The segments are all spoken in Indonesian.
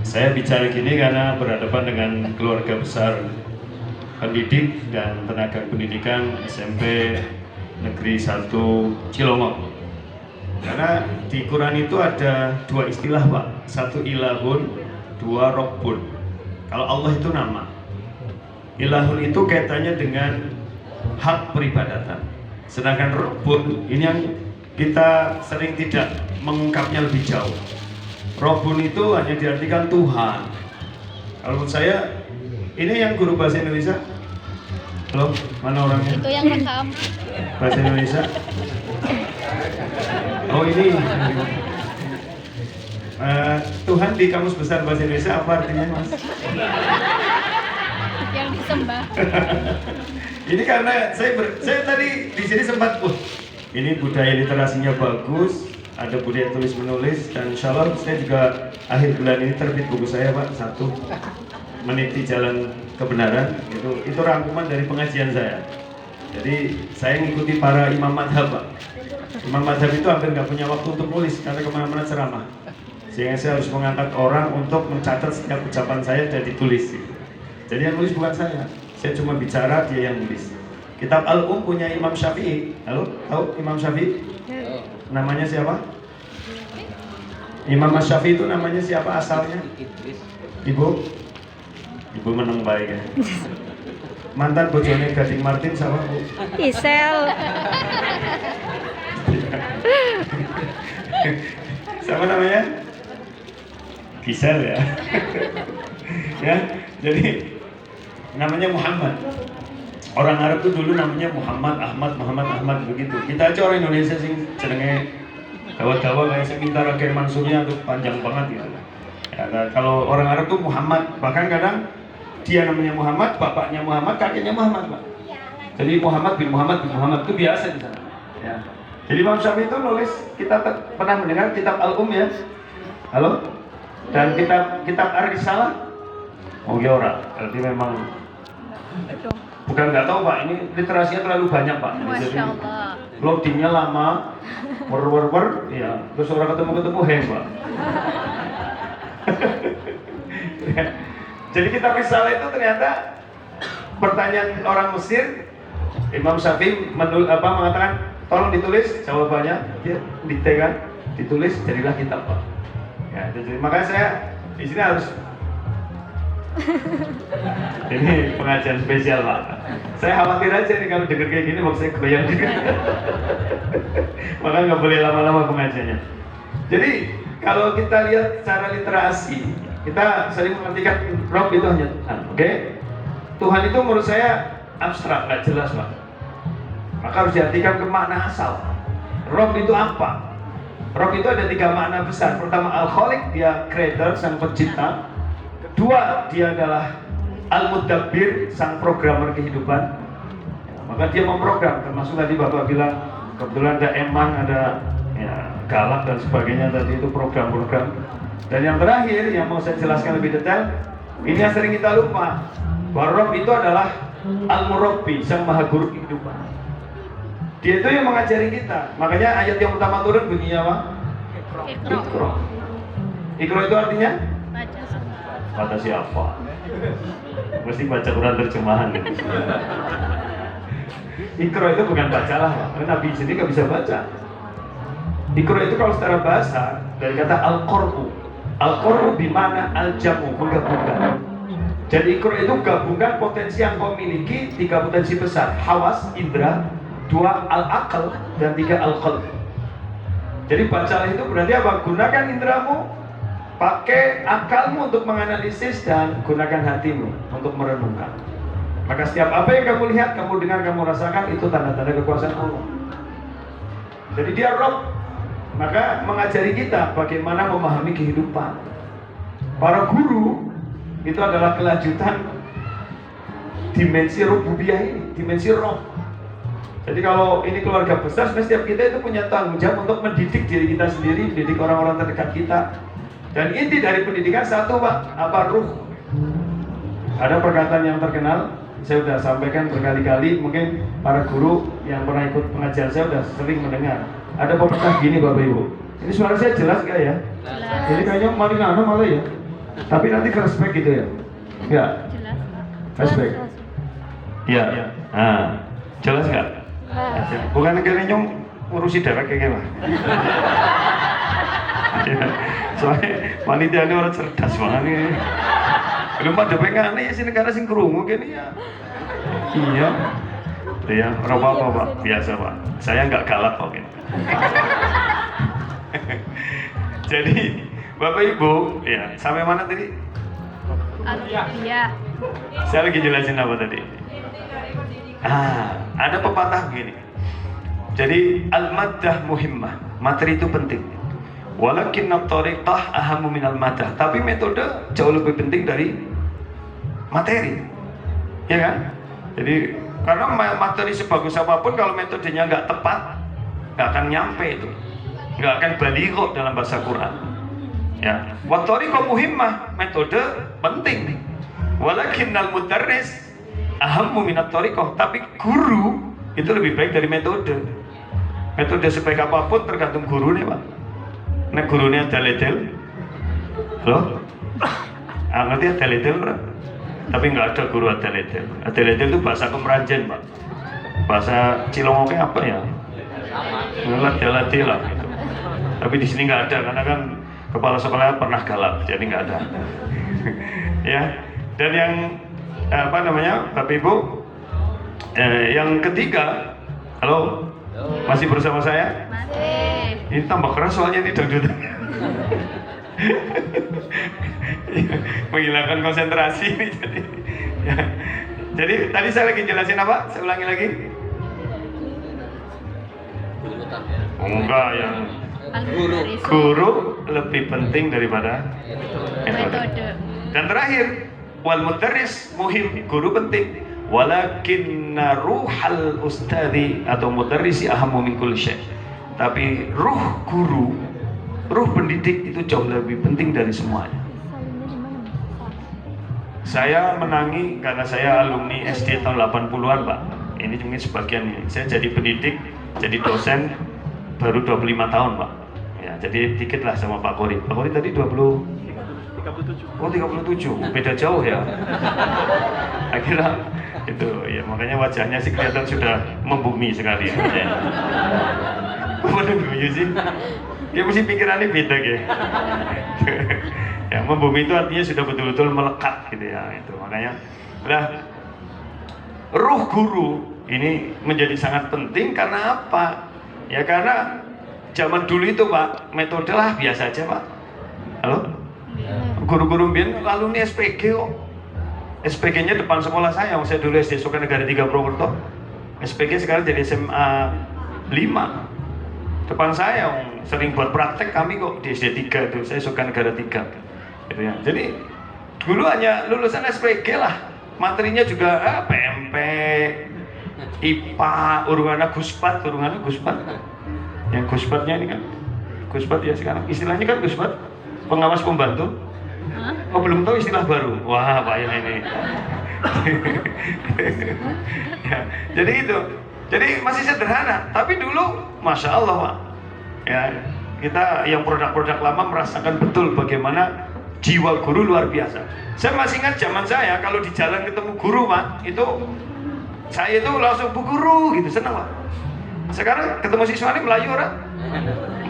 Saya bicara gini karena berhadapan dengan keluarga besar pendidik dan tenaga pendidikan SMP Negeri 1 Cilongok. Karena di Quran itu ada dua istilah Pak, satu ilahun, dua robbun. Kalau Allah itu nama, ilahun itu kaitannya dengan hak peribadatan. Sedangkan robbun ini yang kita sering tidak mengungkapnya lebih jauh. Robbun itu hanya diartikan Tuhan. Kalau menurut saya, ini yang guru bahasa Indonesia. Halo, mana orangnya? Itu yang rekam. Bahasa Indonesia. Oh ini. Tuhan di Kamus Besar Bahasa Indonesia apa artinya, Mas? Yang disembah. Ini karena saya tadi di sini sempat, ini budaya literasinya bagus, ada budaya tulis menulis, dan insya Allah saya juga akhir bulan ini terbit buku saya Pak, satu meniti jalan kebenaran. Itu rangkuman dari pengajian saya. Jadi saya ngikuti para imam madhab Pak. Imam madhab itu hampir nggak punya waktu untuk nulis karena kemana-mana ceramah. Sehingga saya harus mengangkat orang untuk mencatat setiap ucapan saya dan ditulis. Jadi yang nulis bukan saya cuma bicara, dia yang nulis. Kitab Al-Um punya Imam Syafi'i. Halo, tahu Imam Syafi'i? Namanya siapa? Imam Syafi'i itu namanya siapa asalnya? Ibu menang baik ya. Mantan bojone Gading Martin sama Bu? Isel. Sama namanya? Gisel ya. Ya, jadi namanya Muhammad. Orang Arab tuh dulu namanya Muhammad, Ahmad begitu. Kita aja orang Indonesia sih jenenge Dawa-dawa kayak sementara kayak Mansurnya tuh panjang banget gitu. Ya, kalau orang Arab tuh Muhammad, bahkan kadang dia namanya Muhammad, bapaknya Muhammad, kakeknya Muhammad, Pak. Jadi Muhammad bin Muhammad itu biasa di sana. Ya. Jadi Imam Syafi'i itu nulis, kita pernah mendengar kitab Al-Um ya? Halo? Dan kitab Ar-Risalah? Oh ya ora, berarti memang bukan nggak tahu Pak, ini literasinya terlalu banyak Pak. Masya Allah. Loadingnya lama, ya. Terus orang ketemu Pak. Jadi kitab Risalah itu ternyata pertanyaan orang Mesir, Imam Syafi'i mengatakan tolong ditulis jawabannya, ya, diktekan, ditulis, jadilah kitab Pak. Ya, jadi makanya saya di sini harus ini pengajian spesial Pak. Saya khawatir aja nih kalau denger kayak gini, maksud saya goyang juga. Maka nggak boleh lama-lama pengajiannya. Jadi kalau kita lihat secara literasi, kita sering mengartikan Rob itu hanya Tuhan, oke? Tuhan itu menurut saya abstrak, nggak jelas Pak. Maka harus diartikan ke makna asal. Rob itu apa? Rob itu ada 3 makna besar. Pertama, Al-Khaliq, dia creator, sang pencipta. Kedua, dia adalah Al-Mudabbir, sang programmer kehidupan. Maka dia memprogram, termasuk tadi Bapak bilang kebetulan ada Eman, ada ya, Galak dan sebagainya, tadi itu program-program. Dan yang terakhir yang mau saya jelaskan lebih detail, ini yang sering kita lupa, bahwa Rob itu adalah Al-Murabbi, sang maha guru kehidupan. Dia itu yang mengajari kita. Makanya ayat yang pertama turun bunyinya apa? Iqra. Iqra itu artinya? Baca. Kata siapa? Mesti baca Quran terjemahan gitu. Iqra itu bukan bacalah, karena Nabi sendiri nggak bisa baca. Iqra itu kalau secara bahasa dari kata al-qor'u. Al-qor'u bimana al-jamu, menggabungkan. Jadi Iqra itu gabungkan potensi yang kau miliki, 3 potensi besar: hawas, indra, 2 al-aql, dan 3 al-qalb. Jadi bacalah itu berarti apa? Gunakan indramu, pakai akalmu untuk menganalisis, dan gunakan hatimu untuk merenungkan. Maka setiap apa yang kamu lihat, kamu dengar, kamu rasakan, itu tanda-tanda kekuasaan Allah. Jadi dia Rob, maka mengajari kita bagaimana memahami kehidupan. Para guru itu adalah kelanjutan dimensi rububiyah ini, dimensi Rob. Jadi kalau ini keluarga besar, setiap kita itu punya tanggung jawab untuk mendidik diri kita sendiri, mendidik orang-orang terdekat kita. Dan inti dari pendidikan satu Pak, apa? Ruh. Ada perkataan yang terkenal, saya sudah sampaikan berkali-kali, mungkin para guru yang pernah ikut pengajian saya sudah sering mendengar. Ada pepatah gini Bapak Ibu. Ini suara saya jelas gak ya? Jelas. Jadi kayaknya malah ya. Tapi nanti flashback gitu ya? Enggak? Jelas. Flashback? Iya. Nah, jelas nggak? Bukan kayaknya nyong ngurusi dewek kayak gimana? Soalnya panitia ini orang cerdas banget nih. Lu pada pengen ya sih negara sing kerungu gini ya. Iya. Iya, orang apa Pak? Biasa Pak. Saya nggak galak kok gitu. Jadi Bapak Ibu, ya sampai mana tadi? Iya. Saya lagi jelasin apa tadi? Ada pepatah begini. Jadi al-maddah muhimmah, materi itu penting. Walakin at-tariqah ahammu minal maddah. Tapi metode jauh lebih penting dari materi. Ya kan? Jadi karena materi sebagus apapun kalau metodenya nggak tepat, nggak akan nyampe itu, nggak akan baligh dalam bahasa Quran. Ya, wat-tariqah muhimmah, metode penting. Walakinnal mudarris ahammu minat tariqah. Tapi guru itu lebih baik dari metode. Metode sebaik apapun tergantung gurunya Pak. Nek gurunya teledel, halo? Ngerti ya teledel Pak? Tapi nggak ada guru teledel. Teledel itu bahasa Kemeranjen Pak. Bahasa Cilongoknya apa ya? Ngelat-latih lah gitu. Tapi di sini nggak ada karena kan kepala sekolah pernah galak, jadi nggak ada. Ya. Dan yang apa namanya, Bapak Ibu, yang ketiga, halo, masih bersama saya? Masih. Ini tambah keras soalnya ini dangdutan. Menghilangkan konsentrasi ini jadi. Ya. Jadi tadi saya lagi jelasin apa? Saya ulangi lagi. Enggak, yang guru lebih penting daripada metode. Dan terakhir, wal mudarris muhim, guru penting. Walakinna ruhal ustadzi atau mudarrisi ahammu min kulli syai'. Tapi ruh guru, ruh pendidik itu jauh lebih penting dari semuanya. Saya menangi karena saya alumni SD tahun 80-an Pak. Ini mungkin sebagian ini. Saya jadi pendidik, jadi dosen baru 25 tahun Pak. Ya, jadi dikit lah sama Pak Kori. Pak Kori tadi 37. Oh 37, beda jauh ya. Akhirnya itu ya, makanya wajahnya sih kelihatan sudah membumi sekali. Waduh sih. Dia mesti pikirannya beda gitu. Ya, membumi itu artinya sudah betul-betul melekat gitu ya, itu makanya udah ruh guru ini menjadi sangat penting. Karena apa? Ya karena zaman dulu itu Pak, metode lah biasa aja Pak. Halo? Guru-guru biar lalu nih SPG kok. SPG-nya depan sekolah saya dulu SD Soka Negara 3 Purwokerto. SPG sekarang jadi SMA 5. Depan saya sering buat praktek kami kok di SD 3 itu, saya Soka Negara 3. Gitu ya. Jadi dulu hanya lulusan SPG lah. Materinya juga PMP, IPA, urungannya Guspat. Yang Guspatnya ini kan Guspat ya sekarang. Istilahnya kan Guspat, pengawas pembantu. Oh belum tahu istilah baru. Wah payah ini. Ya, jadi itu. Jadi masih sederhana. Tapi dulu, masya Allah Pak. Ya kita yang produk-produk lama merasakan betul bagaimana jiwa guru luar biasa. Saya masih ingat zaman saya kalau di jalan ketemu guru Pak, itu saya itu langsung Bu Guru gitu, senang Pak. Sekarang ketemu siswa ini Melayu orang,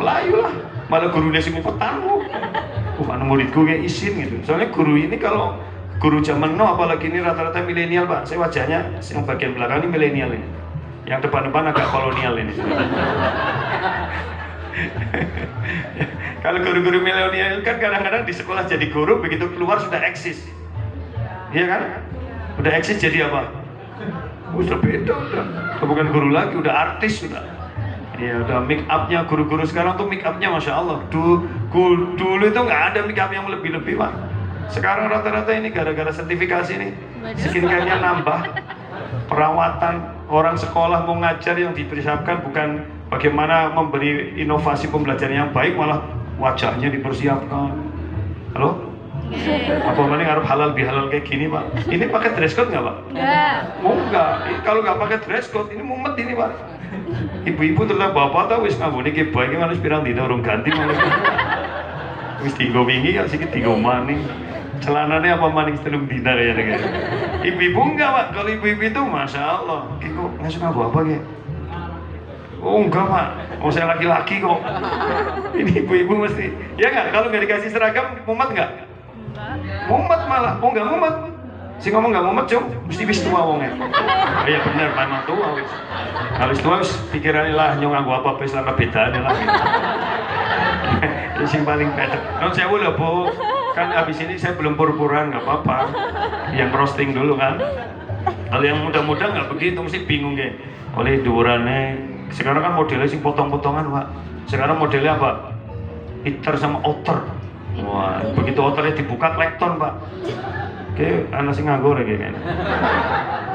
Melayu lah. Malah gurunya sih petang. Mana muridku kayak isin gitu. Soalnya guru ini kalau guru zaman now apalagi ini rata-rata milenial Pak. Saya wajahnya yang bagian belakang ini milenial ini. Yang depan-depan agak kolonial ini. Kalau guru-guru milenial kan kadang-kadang di sekolah jadi guru, begitu keluar sudah eksis. Iya kan? Udah eksis jadi apa? Udah beda udah. Bukan guru lagi, udah artis sudah. Ya udah make upnya guru-guru sekarang tuh make upnya masya Allah. Dulu itu nggak ada make up yang lebih-lebih Pak. Sekarang rata-rata ini gara-gara sertifikasi nih, skincare-nya nambah. Perawatan orang sekolah mau ngajar yang dipersiapkan bukan bagaimana memberi inovasi pembelajaran yang baik, malah wajahnya dipersiapkan. Halo? Apa mana ngarep halal bihalal kayak gini Pak? Ini pakai dress code nggak Pak? Enggak. Mau nggak? Kalau nggak pakai dress code ini mumet ini Pak. Ibu-ibu terus bapak tahu wis ngambune ki bae ki manis pirang dina urung ganti manis. Wis tinggo wingi ya sikit tinggo maning. Celananya apa maning telung dina kayaknya. Ibu-ibu enggak Pak, kalau ibu-ibu itu Masya Allah, kok ngasih ngaku apa ya? Oh enggak Pak, oh saya laki-laki kok. Ini ibu-ibu mesti, ya enggak, kalau nggak dikasih seragam, mumet nggak? Enggak. Mumet malah, oh enggak mumet. Si ngomong nggak mumet cung, mesti wis tua wongnya. Oh iya bener, memang tua wis. Habis tua wis pikirannya lah, nyong nganggo apa wis lama bedanya lah. Ini sing paling pedek. Non sewu lho Bu, kan habis ini saya belum pur-puran, nggak apa-apa. Yang roasting dulu kan. Kalau yang muda-muda nggak begitu, mesti bingung ya. Oleh durannya, sekarang kan modelnya sing potong-potongan Pak. Sekarang modelnya apa? Iter sama outer. Wah, begitu outernya dibuka klekton Pak. Oke, anak sing nganggur ya kayaknya.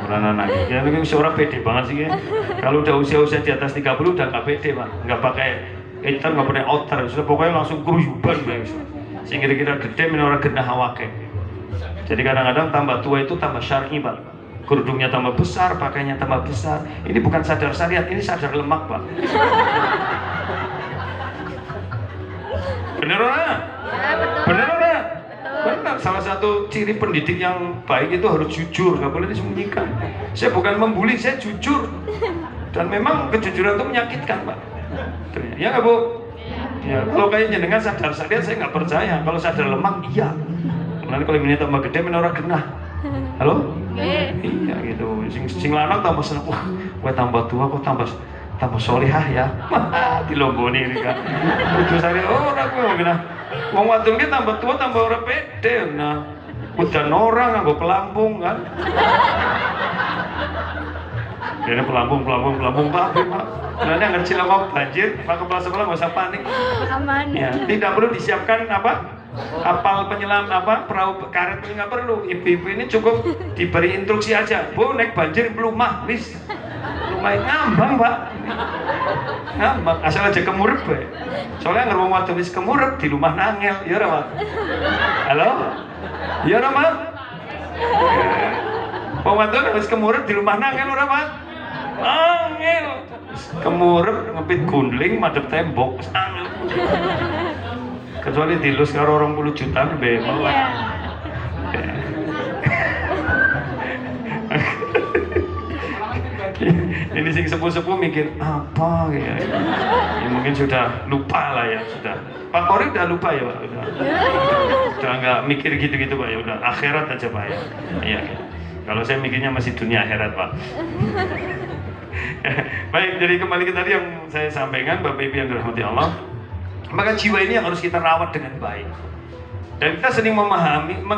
Anak-anak, ya ini seorang pede banget sih ya. Kalau udah usia-usia di atas 30 udah nggak pede Pak, nggak pakai iter, nggak pakai outer, sudah pokoknya langsung keruyuban Pak. Sehingga kira gede minora genah awake. Jadi kadang-kadang tambah tua itu tambah syar'i Pak. Kerudungnya tambah besar, pakainya tambah besar. Ini bukan sadar syariat, ini sadar lemak Pak. Bener ora? Ya, betul. Bener ora? Betul. Benar, salah satu ciri pendidik yang baik itu harus jujur, nggak boleh disembunyikan. Saya bukan membuli, saya jujur. Dan memang kejujuran itu menyakitkan Pak. Ya nggak Bu? Ya, kalau kayaknya dengan sadar syariat saya nggak percaya. Kalau sadar lemak, iya. Nanti kalau ini tambah gede, menora genah. Halo? Iya gitu. Sing lanang tambah seneng. Wah, gue tambah tua, kok tambah solehah ya. Dilomboni ini kan. Itu saya orang gue mau gina. Wong wadon ki tambah tua tambah ora pede. Nah, udah orang nganggo pelampung kan. Ini pelampung tapi Pak. Sebenarnya ngerti lah mau banjir, Pak Kepala Sekolah nggak usah panik. Aman. Ya, tidak perlu disiapkan apa? Kapal penyelam apa? Perahu karet ini nggak perlu. Ibu-ibu ini cukup diberi instruksi aja. Bu, naik banjir belumah, wis. Lumayan ngambang Pak. Ngambang, asal aja kemurep Pak. Soalnya ngerwong waktu wis kemurep di rumah nangel, ya ora Pak? Halo? Ya ora Pak? Wong wadon wis kemurep di rumah nangel ora Pak? Angel. Kemurep ngepit gundling madep tembok, angel. Kecuali dilus karo 20 juta bemel lah. Ini sing sepuh-sepuh mikir apa ya? Ya mungkin sudah lupa lah ya, sudah. Pak Kori udah lupa ya Pak, udah nggak mikir gitu-gitu Pak ya, udah akhirat aja Pak ya. Iya. Kalau saya mikirnya masih dunia akhirat Pak. Baik, jadi kembali ke tadi yang saya sampaikan, Bapak Ibu yang dirahmati Allah. Maka jiwa ini yang harus kita rawat dengan baik. Dan kita sering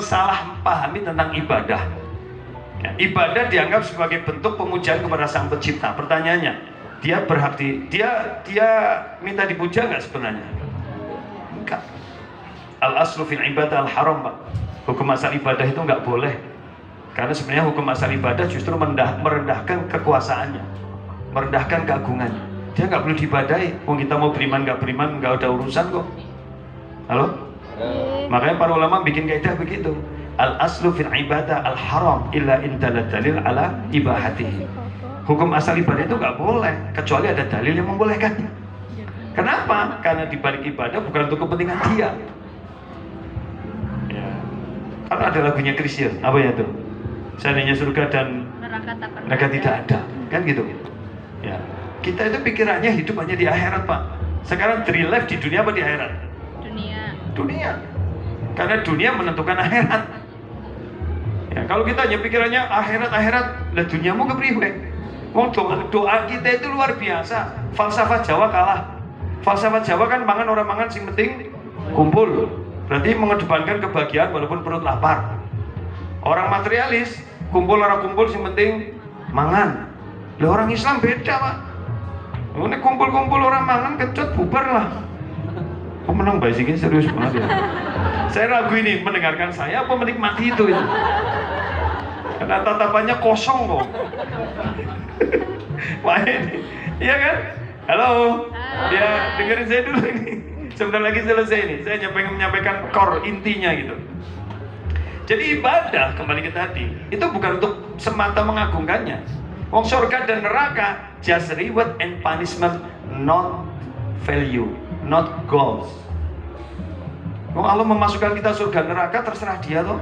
salah pahami tentang ibadah. Ya, ibadah dianggap sebagai bentuk pemujaan kepada Sang Pencipta. Pertanyaannya, dia berhak dia minta dipuja nggak sebenarnya? Enggak. Al aslu fil ibadah al haram Pak. Hukum asal ibadah itu nggak boleh. Karena sebenarnya hukum asal ibadah justru merendahkan kekuasaannya, merendahkan keagungannya. Dia nggak perlu diibadahi. Wong kita mau beriman nggak ada urusan kok. Halo? Makanya para ulama bikin kaidah begitu. Al aslu fil ibadah al haram illa in dalil ala ibahatihi. Hukum asal ibadah itu nggak boleh kecuali ada dalil yang membolehkannya. Kenapa? Karena di balik ibadah bukan untuk kepentingan dia. Ya. Karena ada lagunya Krisya, apa ya tuh? Seandainya surga dan neraka tidak ada, kan gitu. Ya. Kita itu pikirannya hidup hanya di akhirat Pak. Sekarang real life di dunia apa di akhirat? Dunia. Karena dunia menentukan akhirat. Ya, kalau kita hanya pikirannya akhirat, lah duniamu kepriwe? Wong doa kita itu luar biasa. Falsafat Jawa kalah. Falsafat Jawa kan mangan orang mangan sing penting kumpul. Berarti mengedepankan kebahagiaan walaupun perut lapar. Orang materialis kumpul orang kumpul sing penting mangan. Lah orang Islam beda Pak. Ini kumpul-kumpul orang mangan kecut bubar lah. Kok menang basikin serius banget ya. Saya ragu ini mendengarkan saya apa menikmati itu ya. Karena tatapannya kosong kok. Wah ini, iya kan? Halo. Ya dengerin saya dulu ini. Sebentar lagi selesai ini. Saya pengen menyampaikan core intinya gitu. Jadi ibadah kembali ke tadi itu bukan untuk semata mengagungkannya. Wong surga dan neraka just reward and punishment, not value, not goals. Kalau Allah memasukkan kita surga neraka terserah dia toh.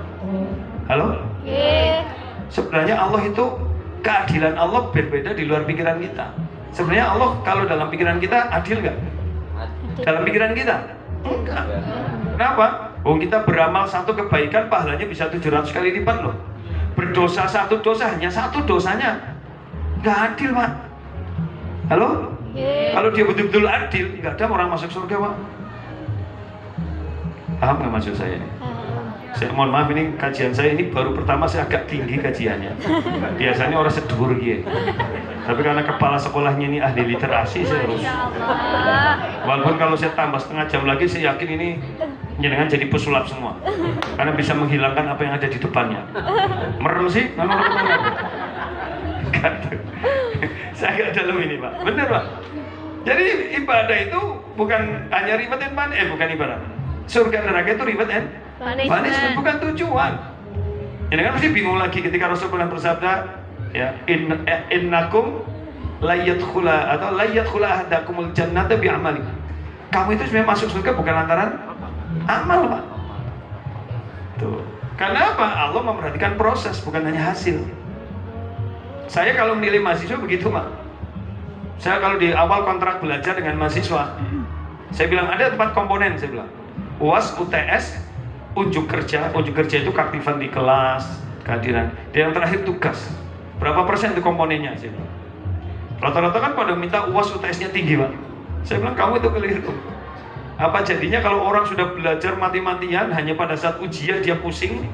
Halo? Ye. Sebenarnya Allah itu keadilan Allah berbeda di luar pikiran kita. Sebenarnya Allah kalau dalam pikiran kita adil nggak? Dalam pikiran kita? Enggak. Kenapa? Kita beramal satu kebaikan pahalanya bisa 700 kali lipat loh. Berdosa satu dosa hanya satu dosanya. Nggak adil Pak. Halo? Ye. Kalau dia betul-betul adil, nggak ada orang masuk surga Pak. Paham nggak maksud saya ini? Saya mohon maaf, ini kajian saya ini baru pertama, saya agak tinggi kajiannya. Biasanya orang sedur gitu. Tapi karena kepala sekolahnya ini ahli literasi, saya harus. Masya Allah. Walaupun kalau saya tambah setengah jam lagi, saya yakin ini jenengan jadi pesulap semua. Karena bisa menghilangkan apa yang ada di depannya. Merem sih, mana saya agak dalam ini Pak. Bener Pak. Jadi ibadah itu bukan hanya ribet dan bukan ibadah. Surga neraka itu ribet and punishment, bukan tujuan. Jadi kan mesti bingung lagi ketika Rasul pernah bersabda, ya, innakum la yadkhula atau la yadkhula ahadakumul jannata bi amali. Kamu itu sebenarnya masuk surga bukan lantaran amal, Pak. Tuh. Karena apa? Allah memperhatikan proses, bukan hanya hasil. Saya kalau menilai mahasiswa begitu, Pak. Saya kalau di awal kontrak belajar dengan mahasiswa, saya bilang ada 4 komponen, saya bilang. UAS, UTS, unjuk kerja itu keaktifan di kelas, kehadiran. Dan yang terakhir tugas. Berapa persen itu komponennya? Saya bilang. Rata-rata kan pada minta UAS, UTS-nya tinggi, Pak. Saya bilang kamu itu keliru. Apa jadinya kalau orang sudah belajar mati-matian hanya pada saat ujian dia pusing?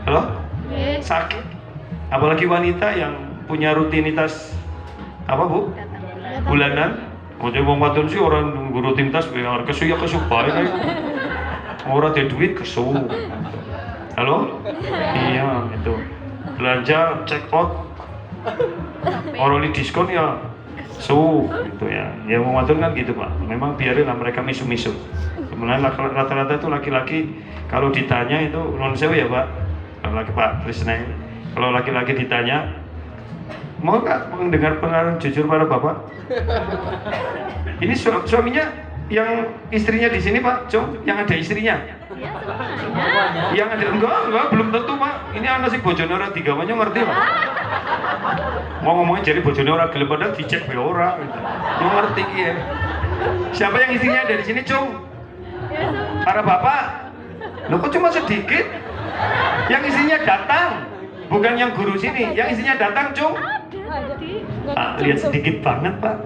Halo? Sakit. Apalagi wanita yang punya rutinitas apa Bu? Bulanan. Mau jadi wong wadon sih orang nunggu rutinitas biar kesu ya kesu bae. Orang ada duit kesu. Halo? Iya itu. Belanja check out. Orang di diskon ya su gitu ya. Ya wong wadon kan gitu Pak. Memang biarinlah mereka misu-misu. Kemudian rata-rata itu laki-laki kalau ditanya itu non sewu ya Pak. Kalau laki Pak Krisna ini. Kalau laki-laki ditanya, mau nggak mendengar pengalaman jujur para bapak? Ini suaminya yang istrinya di sini Pak, Cung, yang ada istrinya. Yang ada enggak belum tentu Pak. Ini anak si bojone ora digawanya ngerti Pak. Mau ngomongin jadi bojone ora gelem padahal dicek be ora gitu. Yang ngerti ki ya. Siapa yang istrinya ada di sini, Cung? Para bapak. Loh kok cuma sedikit? Yang istrinya datang. Bukan yang guru sini, yang isinya datang, Cung. Lihat sedikit banget, Pak.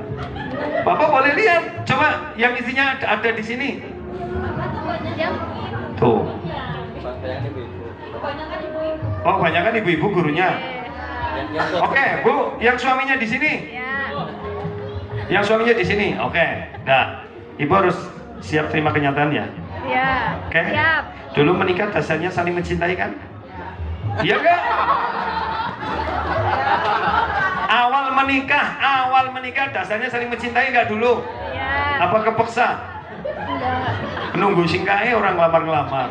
Bapak boleh lihat, coba yang isinya ada di sini. Tuh. Oh, banyak kan ibu-ibu gurunya. Oke, Bu, yang suaminya di sini. Yang suaminya di sini, oke. Nah, Ibu harus siap terima kenyataan ya. Ya. Oke. Siap. Dulu menikah dasarnya saling mencintai kan? Iya enggak? Awal menikah dasarnya saling mencintai enggak dulu? Iya. Apa kepeksa? Enggak. Menunggu singkae orang ngelamar-ngelamar.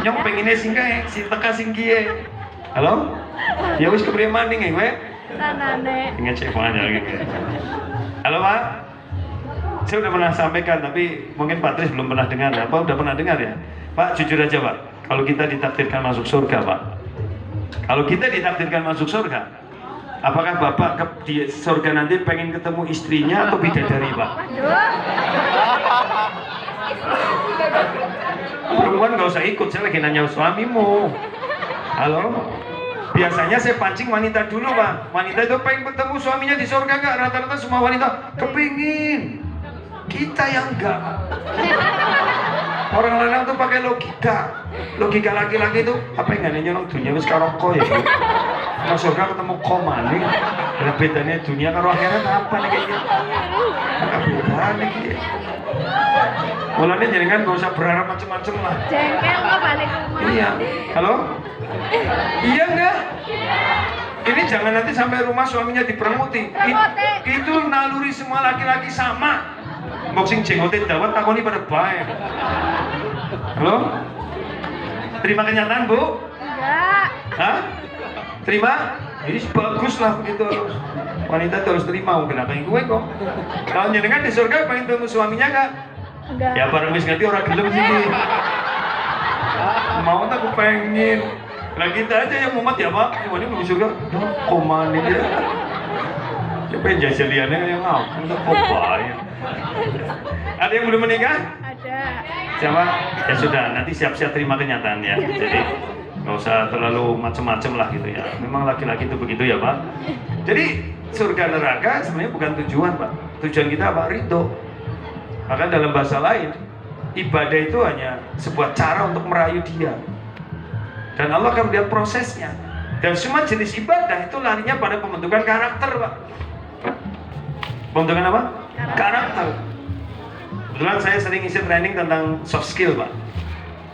Nyong pengennya singkae, si teka singkie. Halo? Ya wis kepriye maning kowe? Sanane. Ngecek aja gitu. Halo Pak? Saya udah pernah sampaikan tapi mungkin Pak Tris belum pernah dengar ya. Apa udah pernah dengar ya? Pak jujur aja Pak, kalau kita ditakdirkan masuk surga Pak, kalau kita ditakdirkan masuk surga, apakah Bapak di surga nanti pengen ketemu istrinya atau bidadari Pak? Perempuan gak usah ikut, saya lagi nanya suamimu. Halo? Biasanya saya pancing wanita dulu Pak. Wanita itu pengen ketemu suaminya di surga nggak? Rata-rata semua wanita kepingin. Kita yang enggak. Orang lanang tuh pakai logika. Logika laki-laki itu apa yang nanya nong dunia wis karo ko ya. Masuk surga ketemu ko maning. Ada bedanya dunia karo akhirat apa nih kayaknya? Apa bedanya gitu? Mulanya jangan gak usah berharap macam-macam lah. Jengkel kok balik rumah. Iya. Halo? Iya enggak? Ini jangan nanti sampai rumah suaminya dipermuti. Itu naluri semua laki-laki sama. Boxing jenggotin dawet takoni pada baik. Halo? Terima kenyataan Bu? Enggak. Hah? Terima? Ini bagus lah begitu. Wanita itu harus terima. Kenapa yang gue kok? Kalau jenengan di surga pengen ketemu suaminya enggak? Enggak. Ya bareng wis ngerti orang gelem sih. Mau tak aku pengen. Nah kita aja yang mumet ya Pak, ini mau surga, koman ini ya. Ya pengen jajaliannya yang ngapun, ya. Ada yang belum menikah? Ada. Siapa? Ya sudah, nanti siap-siap terima kenyataan ya. Jadi nggak usah terlalu macem-macem lah gitu ya. Memang laki-laki itu begitu ya Pak. Jadi surga neraka sebenarnya bukan tujuan Pak. Tujuan kita apa? Ridho. Maka dalam bahasa lain, ibadah itu hanya sebuah cara untuk merayu dia. Dan Allah akan melihat prosesnya. Dan semua jenis ibadah itu larinya pada pembentukan karakter Pak. Pembentukan apa? Karakter. Kebetulan saya sering isi training tentang soft skill Pak.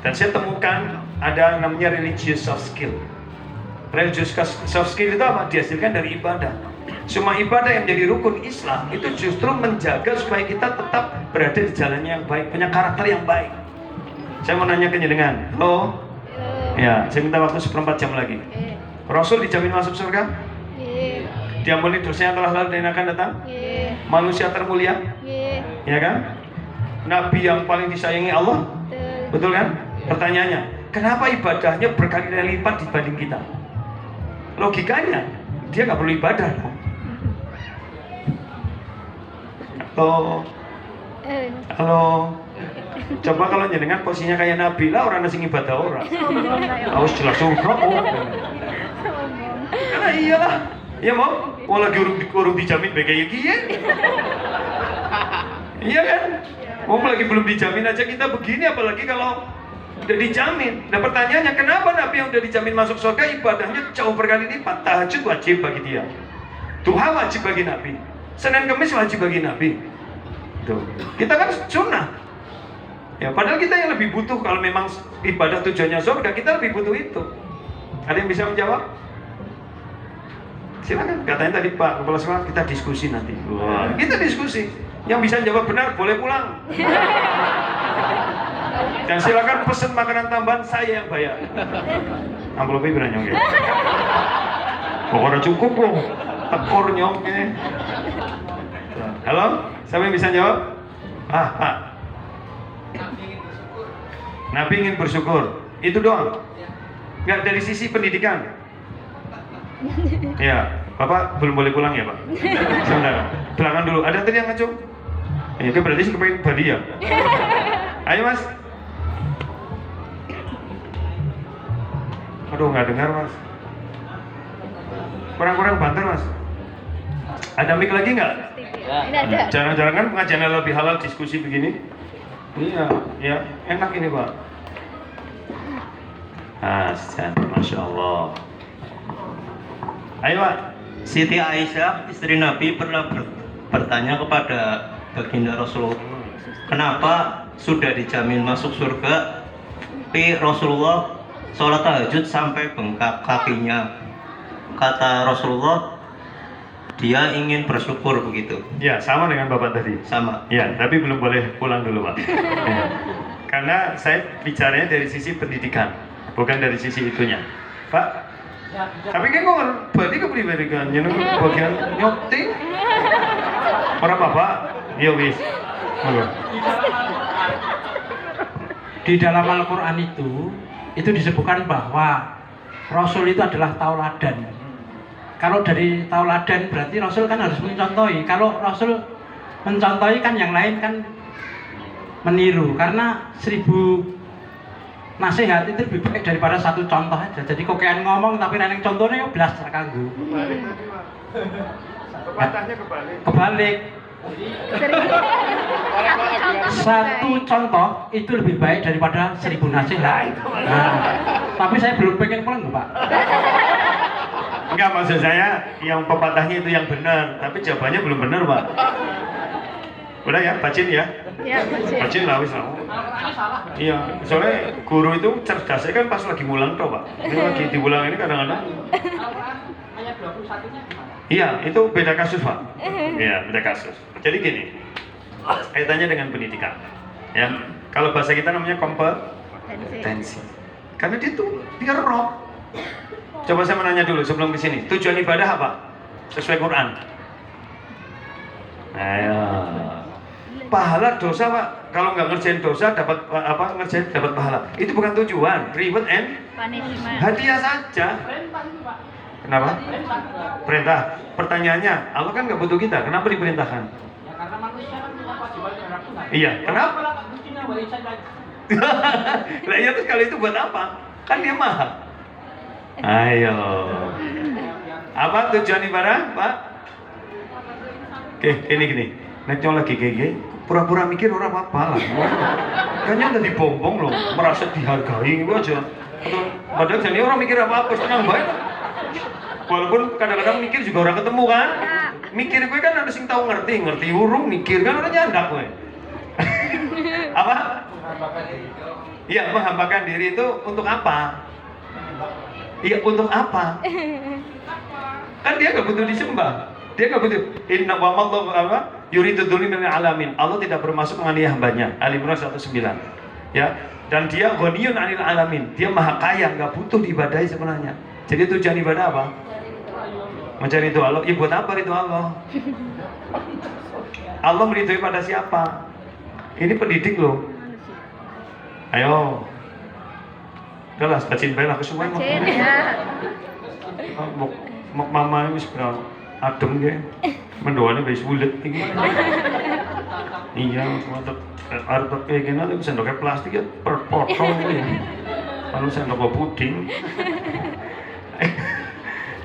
Dan saya temukan ada namanya religious soft skill. Religious soft skill itu apa? Dihasilkan dari ibadah. Semua ibadah yang menjadi rukun Islam itu justru menjaga supaya kita tetap berada di jalan yang baik, punya karakter yang baik. Saya mau nanya ke jenengan. Halo? Ya, saya minta waktu 1/4 jam lagi. Rasul dijamin masuk surga? Diampuni dosanya telah lalu dan akan datang? Manusia termulia? Ya kan? Nabi yang paling disayangi Allah? Betul kan? Pertanyaannya, kenapa ibadahnya berkali-kali lipat dibanding kita? Logikanya, dia nggak perlu ibadah dong. Halo? Halo? Coba kalau jenengan posisinya kayak Nabi lah, orang nasi ibadah orang. Harus jelas surga. Karena iyalah, ya mau lagi urung dijamin kayak gini. Iya kan? Mau lagi belum dijamin aja kita begini, apalagi kalau udah dijamin. Nah pertanyaannya, kenapa Nabi yang udah dijamin masuk surga ibadahnya jauh berkali lipat? Tahajud wajib bagi dia, duha wajib bagi Nabi, Senin Kemis wajib bagi Nabi. Tuh. Kita kan sunnah. Ya, padahal kita yang lebih butuh kalau memang ibadah tujuannya surga, kita lebih butuh itu. Ada yang bisa menjawab? Silakan. Katanya tadi Pak Kepala Sekolah kita diskusi nanti. Wah, kita diskusi. Yang bisa jawab benar boleh pulang. Dan silakan pesen makanan tambahan, saya yang bayar. Amplopnya berani nyongke. Pokoknya cukup kok. Tekor nyongke. Halo? Siapa yang bisa jawab? Pak. Nabi ingin bersyukur. Itu doang. Enggak dari sisi pendidikan. Ya, Bapak belum boleh pulang ya Pak? Sebentar, belakang dulu. Ada tadi yang ngacung? Ya, itu berarti kepengen Bali ya? Ayo Mas. Aduh, nggak dengar Mas. Kurang-kurang banter Mas. Ada mic lagi nggak? Ini ada. Jarang-jarang kan pengajian lebih halal diskusi begini. Iya, ya enak ini Pak. Masya Allah. Ayo Pak. Siti Aisyah, istri Nabi, pernah bertanya kepada baginda Rasulullah, kenapa sudah dijamin masuk surga, tapi Rasulullah sholat tahajud sampai bengkak kakinya. Kata Rasulullah, dia ingin bersyukur begitu. Ya, sama dengan Bapak tadi. Sama. Ya, tapi belum boleh pulang dulu Pak. Ya. Karena saya bicaranya dari sisi pendidikan, bukan dari sisi itunya. Pak, tapi kan kok berarti kepribadian kan, bagian nyoting. Orang Bapak, ya wis. Di dalam Al-Quran itu disebutkan bahwa Rasul itu adalah tauladan. Kalau dari tauladan berarti Rasul kan harus mencontohi. Kalau Rasul mencontohi kan yang lain kan meniru. Karena 1000 nasihat itu lebih baik daripada satu contoh aja. Jadi kokean ngomong tapi neneng contohnya ya belas terkanggu. Pepatahnya kebalik. Kebalik. Satu contoh itu lebih baik daripada 1000 nasihat. Nah, tapi saya belum pengen pulang Pak. Enggak, maksud saya yang pepatahnya itu yang benar, tapi jawabannya belum benar Pak. Udah ya, bacin ya. Ya, Bacin lah wis lah. Iya, soalnya guru itu cerdasnya kan pas lagi ngulang toh Pak. Ini lagi diulang ini kadang-kadang. Ayat 21-nya gimana? Iya, itu beda kasus Pak. Iya, beda kasus. Jadi gini, kaitannya dengan pendidikan. Ya, kalau bahasa kita namanya kompetensi. Karena dia tuh biar roh. Coba saya menanya dulu sebelum ke sini. Tujuan ibadah apa? Sesuai Quran. Ayo. Pahala dosa Pak. Kalau nggak ngerjain dosa dapat ngerjain dapat pahala. Itu bukan tujuan. Reward and Punishment. hadiah saja. Kenapa? Perintah. Pertanyaannya, Allah kan nggak butuh kita. Kenapa diperintahkan? Ya karena manusia kan punya kewajiban terhadap Tuhan. Iya. Kenapa? Nah iya terus kalau itu buat apa? Kan dia maha. Ayo. Apa tujuan ibadah, Pak? Oke, gini. Neknya lagi gege, pura-pura mikir orang apa lah. Kayaknya udah dibombong loh, merasa dihargai gitu aja. Padahal jadi orang mikir apa-apa, tenang baik. Walaupun kadang-kadang mikir juga orang ketemu kan. Mikir gue kan ada sing tahu ngerti urung mikir kan orang nyandak gue. Apa? Iya, menghambakan diri itu untuk apa? Iya, untuk apa? Kan dia nggak butuh disembah. Dia nggak butuh. Inna wa mallahu apa? Yuridu dzulmin lil alamin. Allah tidak bermaksud menganiaya hambanya. Al-Imran 19. Ya. Dan dia ghaniyun 'anil alamin. Dia maha kaya, nggak butuh diibadahi sebenarnya. Jadi tujuan ibadah apa? Mencari ridho Allah. Ya buat apa ridho Allah? Allah meridhoi pada siapa? Ini pendidik loh. Ayo. Udahlah, bacin bae lah kesuwen. Bacin ya. Mama wis berapa? Adem ge. Mendoane wis bulet iki. Iya, mantep. Arep kayak gini tuh sendoknya plastik ya perpotong ya. Lalu sendok puding.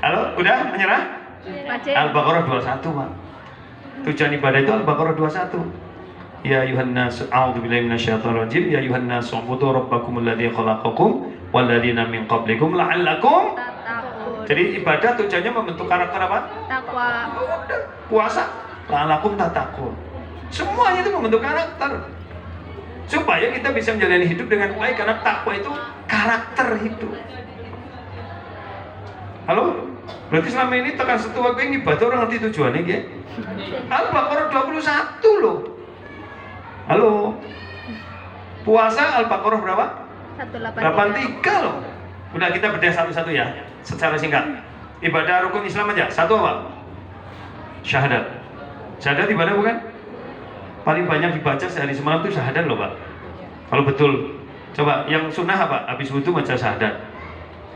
Halo, udah menyerah? Bacin. Al-Baqarah 21, Pak. Tujuan ibadah itu Al-Baqarah 21. Ya ayuhan nas, a'udzubillahi minasyaitonir rajim. Ya ayuhan nas, u'budu rabbakumul ladzi khalaqakum wal ladzina min qablikum la'allakum. Jadi ibadah tujuannya membentuk karakter apa? Takwa. Puasa, la'allakum tattaqun. Semuanya itu membentuk karakter. Supaya kita bisa menjalani hidup dengan baik karena takwa itu karakter hidup. Halo? Berarti selama ini tekan setua gue ibadah orang ngerti tujuannya ya? Al-Baqarah 21 loh. Halo? Puasa Al-Baqarah berapa? 83 loh. Udah kita bedah satu-satu ya, secara singkat. Ibadah rukun Islam aja, satu apa? Syahadat. Syahadat ibadah bukan? Paling banyak dibaca sehari semalam itu syahadat loh Pak. Kalau betul, coba yang sunnah apa? Habis wudu baca syahadat.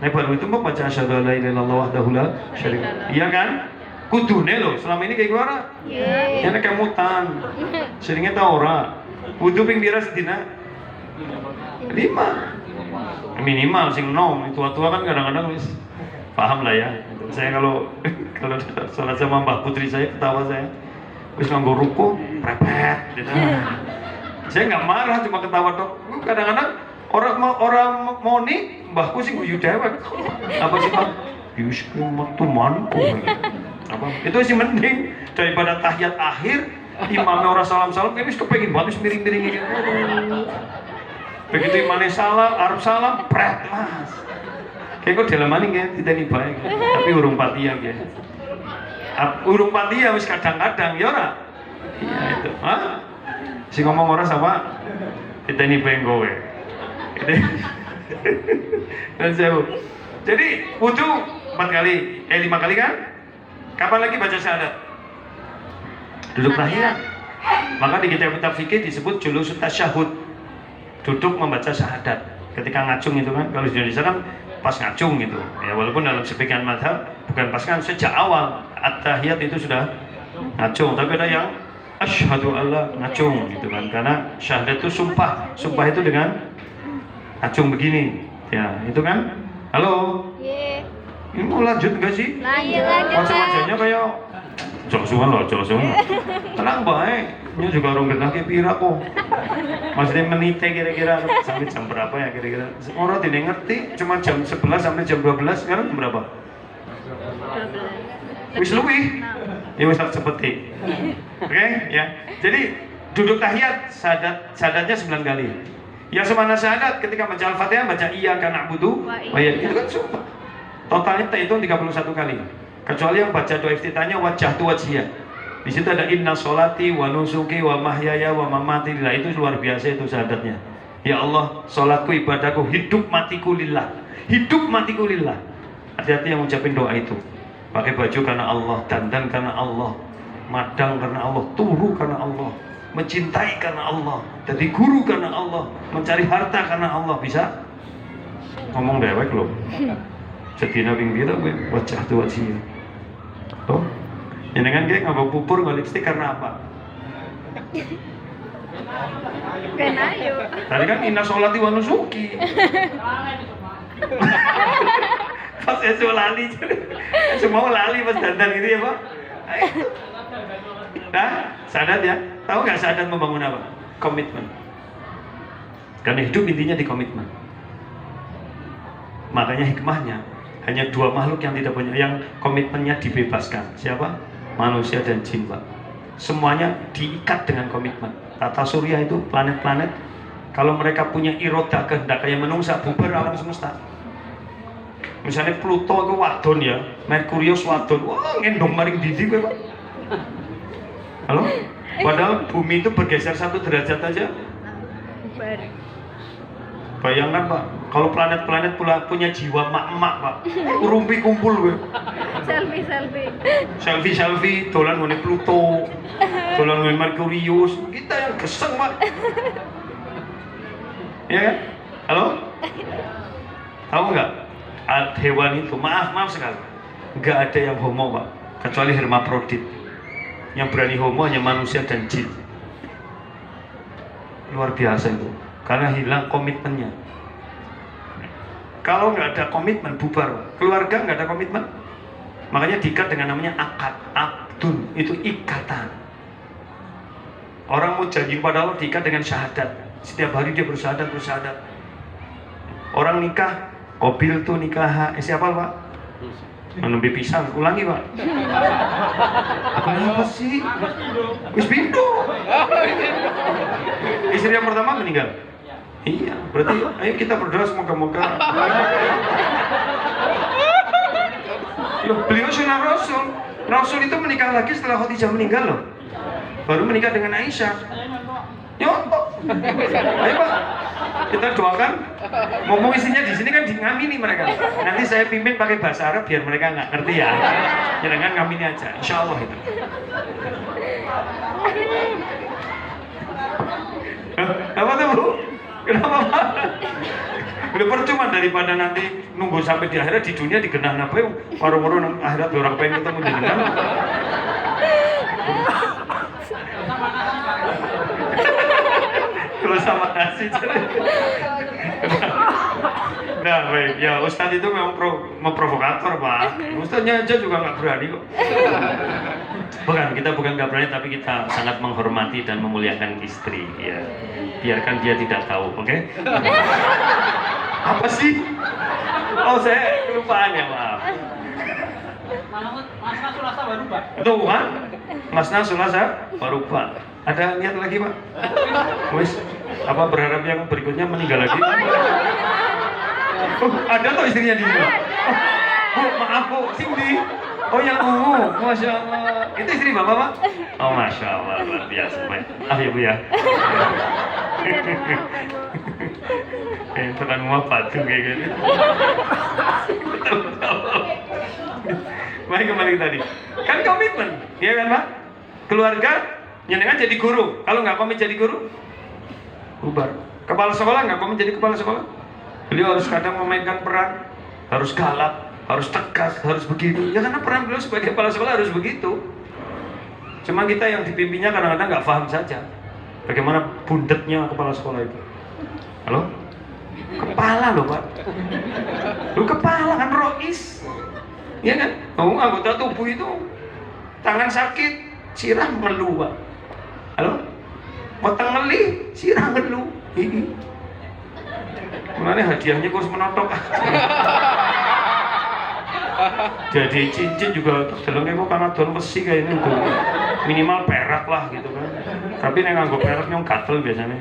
Nah baru itu mau baca asyhadu alla ilaha illallah wahdahu la syarika. Iya kan? Kudune loh, selama ini kayak gimana? Yeay. Ini kayak mutan. Seringnya tau ora. Wudu ping pira sedina? 5. Minimal sing nom. Tua-tua kan kadang-kadang wis paham lah ya. Saya kalau salat sama Mbak Putri saya ketawa saya. Wis nganggo ruku, prepet gitu. Saya nggak marah cuma ketawa dok. Kadang-kadang orang mau nih mbahku sih guyu dewek. Apa sih Pak? Yus metu mantu. Apa? Itu sih mending daripada tahiyat akhir imamnya orang salam-salam wis kepengin banget wis miring-miring gitu. Begitu imamnya salam, arep salam, pret Mas. Kayak kok dalam maning ya, tidak nih baik. Tapi urung patia ya. Urung patia wis kadang-kadang ya ora? Iya itu. Hah? Si ngomong orang sama kita ini pengen kowe. Dan saya. Jadi wudu 4 kali, 5 kali kan? Kapan lagi baca syahadat? Duduk tahiyat. Maka di kitab fikih disebut julusut tasyahud. Duduk membaca syahadat. Ketika ngacung itu kan, kalau di Indonesia kan pas ngacung gitu. Ya walaupun dalam sebagian mazhab bukan pas kan sejak awal at-tahiyat itu sudah ngacung, tapi ada yang asyhadu alla ngacung gitu kan. Karena syahadat itu sumpah. Sumpah itu dengan ngacung begini. Ya, itu kan. Halo. Yeay. Ini mau lanjut enggak sih? Lanjut. Wajah-wajahnya kayak jauh-jauhan loh. Tenang baik. Ini juga orang genah kayak pira kok. Maksudnya menite kira-kira sampai jam berapa ya kira-kira? Orang tidak ngerti. Cuma jam 11 sampai jam 12. Sekarang jam berapa? 12. Wis luwih. Ya wis tak cepeti. Oke, ya. Jadi duduk tahiyat syahadatnya 9 kali. Yang semana syahadat ketika baca Al-Fatihah baca iyyaka na'budu wa iyyaka itu kan sumpah. Totalnya terhitung 31 kali. Kecuali yang baca doa iftitahnya wajhatu wajhiyah. Di situ ada inna sholati wa nusuki wa mahyaya wa mamati lillah. Itu luar biasa itu syahadatnya. Ya Allah, sholatku, ibadahku, hidup matiku lillah. Hidup matiku lillah. Hati-hati yang ngucapin doa itu. Pakai baju karena Allah, dandan karena Allah, madang karena Allah, turu karena Allah. mencintai karena Allah, jadi guru karena Allah, mencari harta karena Allah, bisa? Ngomong dewek loh. Sedina ping pira kowe wajah tu wajih. Toh? Jenengan ge nganggo pupur nggo lipstik karena apa? Kan ayo. Tadi kan inna sholati wa nusuki. Pas itu lali, semua lali pas dandan gitu ya Pak. Nah, sadat ya. Tahu nggak sadat membangun apa? Komitmen. Karena hidup intinya di komitmen. Makanya hikmahnya hanya dua makhluk yang tidak punya, yang komitmennya dibebaskan. Siapa? Manusia dan jin, Pak. Semuanya diikat dengan komitmen. Tata surya itu planet-planet. Kalau mereka punya iroda kehendak kayak menungsa, bubar alam semesta. Misalnya Pluto itu wadon ya, Merkurius wadon, wah ngendong maring didi gue Pak. Halo? Padahal bumi itu bergeser 1 derajat aja. Bubar. Bayangkan Pak, kalau planet-planet punya jiwa mak-mak Pak, rumpi kumpul gue. Selfie, dolan ngene Pluto, dolan ngene Merkurius, kita yang geseng Pak. Ya kan? Halo? Tahu nggak? Hewan itu, maaf sekali, nggak ada yang homo Pak, kecuali hermaprodit. Yang berani homo hanya manusia dan jin. Luar biasa itu, karena hilang komitmennya. Kalau nggak ada komitmen bubar, keluarga nggak ada komitmen, makanya diikat dengan namanya akad, akdun, itu ikatan. Orang mau janji pada Allah diikat dengan syahadat, setiap hari dia bersyahadat. Orang nikah, kobil tuh nikah, siapa Pak? Menembi pisang, ulangi Pak. Kenapa sih? Wis pindo. Istri yang pertama meninggal. Iya, berarti ayo kita berdoa semoga-moga. Loh, beliau sunnah Rasul. Rasul itu menikah lagi setelah Khadijah meninggal loh. Baru menikah dengan Aisyah. Nyontok. Ayo Pak, kita doakan. Ngomong isinya di sini kan ngamini mereka. Nanti saya pimpin pakai bahasa Arab biar mereka nggak ngerti ya. Jangan ngamini aja, insya Allah itu. Apa tuh Bu? Kenapa Pak? Udah percuma daripada nanti nunggu sampai di akhirat, di dunia digenah apa ya? Waru-waru akhirat orang pengen ketemu dengan. Kalau sama nasi. Nah baik, ya Ustadz itu memang memprovokator Pak. Ustadznya aja juga nggak berani kok. Kita bukan nggak berani, tapi kita sangat menghormati dan memuliakan istri. Ya, biarkan dia tidak tahu, oke? Apa sih? Oh saya kelupaan ya, maaf. Masna Sulasa baru Pak. Itu kan? Masna Sulasa baru Pak. Ada niat lagi Pak? Wis, apa berharap yang berikutnya meninggal lagi? Oh, ada tuh istrinya di sini. Oh, maaf Bu, Cindy. Oh yang Masya Allah. Itu istri Bapak Pak? Oh Masya Allah, luar biasa Pak. Ah ya Bu ya. Tekan mau patung kayak gitu. Baik, kembali ke tadi. Kan komitmen, ya kan Pak? Keluarga, nyenengan jadi guru. Kalau nggak komit jadi guru, bubar. Kepala sekolah nggak komit jadi kepala sekolah. Beliau harus kadang memainkan peran, harus galak, harus tegas, harus begitu. Ya karena peran beliau sebagai kepala sekolah harus begitu. Cuma kita yang dipimpinnya kadang-kadang nggak paham saja bagaimana bundetnya kepala sekolah itu. Halo? Kepala loh Pak. Lu kepala kan rois. Iya kan? Oh, anggota tubuh itu tangan sakit, sirah ngeluh Pak. Halo? Potong ngeli, sirah ngeluh. Ini. Mana hadiahnya kok menotok. Jadi cincin juga dalamnya kok karena don besi kayak ini tuh. Minimal perak lah gitu kan. Tapi yang nganggo perak nyong gatel biasanya.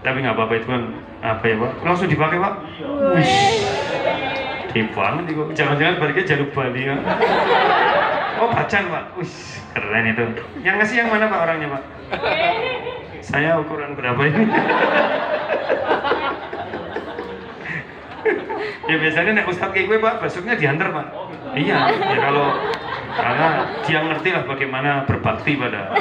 Tapi nggak apa-apa itu kan apa ya Pak? Langsung dipakai Pak. Wih. Banget itu, jangan-jangan baliknya jalur Bali kan? Oh Bacan Pak, wih keren itu. Yang ngasih yang mana Pak orangnya Pak? Saya ukuran berapa ini? Ya biasanya nek Ustadz kayak gue Pak, besoknya diantar Pak. Iya, ya kalau karena dia ngerti lah bagaimana berbakti pada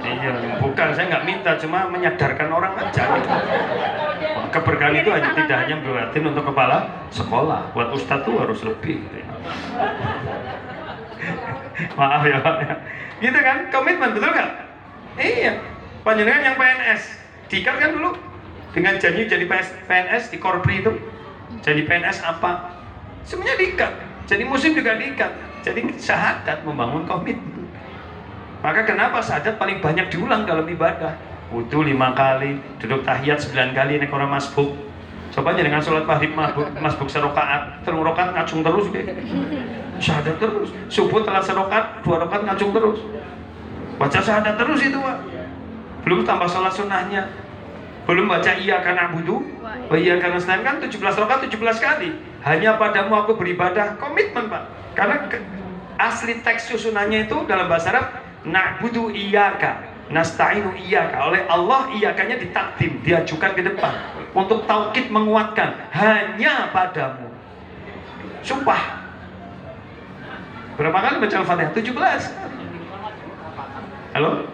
Iya, bukan, saya nggak minta, cuma menyadarkan orang aja. Keberkahan itu tidak hanya berarti untuk kepala sekolah, buat ustadz tuh harus lebih. Gitu ya. Maaf ya Pak. Gitu kan, komitmen, betul nggak? Iya, panjenengan yang PNS, diikat kan dulu dengan janji jadi PNS di Korpri itu. Jadi PNS apa? Semuanya diikat. Jadi muslim juga diikat. Jadi syahadat membangun komitmen. Maka kenapa syahadat paling banyak diulang dalam ibadah? Wudu 5 kali, duduk tahiyat 9 kali, nek orang masbuk. Coba aja dengan sholat maghrib masbuk serokaat, 3 rakaat ngacung terus gitu. Syahadat terus. Subuh telat serokaat, 2 rakaat ngacung terus. Baca syahadat terus itu Pak. Belum tambah sholat sunnahnya. Belum baca iya karena butuh, iya karena nasta'in kan 17 rakaat 17 kali. Hanya padamu aku beribadah, komitmen Pak. Karena asli teks susunannya itu dalam bahasa Arab na'budu iyyaka, nasta'inu iyyaka. Oleh Allah iyyakanya ditakdim, diajukan ke depan untuk taukid menguatkan hanya padamu. Sumpah. Berapa kali baca Al-Fatihah? 17. Halo?